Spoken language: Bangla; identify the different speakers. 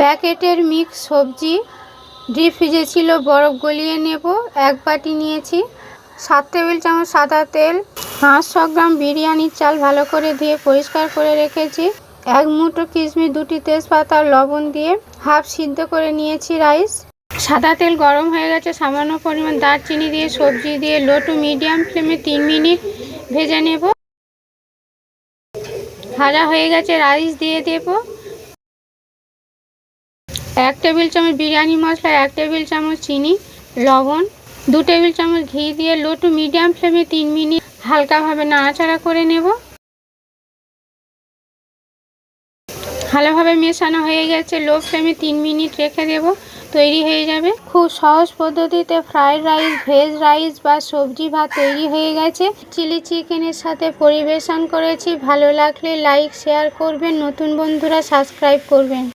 Speaker 1: প্যাকেটের মিক্স সবজি ডিপ ফ্রিজে ছিল, বরফ গলিয়ে নেব। 1 বাটি নিয়েছি। 7 টেবিল চামচ সাদা তেল, 500 গ্রাম বিরিয়ানির চাল ভালো করে ধুয়ে পরিষ্কার করে রেখেছি, 1 মুঠো কিশমিশ, 2টি তেজপাতা, লবণ দিয়ে হাফ সিদ্ধ করে নিয়েছি রাইস। সাদা তেল গরম হয়ে গেছে, সামান্য পরিমাণ দারচিনি দিয়ে সবজি দিয়ে লো টু মিডিয়াম ফ্লেমে 3 মিনিট ভেজে নেব। ভাজা হয়ে গেছে, রাইস দিয়ে দেব। 1 টেবিল চামচ বিরিয়ানি মশলা, 1 টেবিল চামচ চিনি, লবণ, 2 টেবিল চামচ ঘি দিয়ে লো টু মিডিয়াম ফ্লেমে 3 মিনিট হালকাভাবে নাড়াচাড়া করে নেব। ভালোভাবে মেশানো হয়ে গেছে, লো ফ্লেমে 3 মিনিট রেখে দেব, তৈরি হয়ে যাবে। খুব সহজ পদ্ধতিতে ফ্রাইড রাইস, ভেজ রাইস বা সবজি ভাত তৈরি হয়ে গেছে। চিলি চিকেনের সাথে পরিবেশন করেছি। ভালো লাগলে লাইক শেয়ার করবেন, নতুন বন্ধুরা সাবস্ক্রাইব করবেন।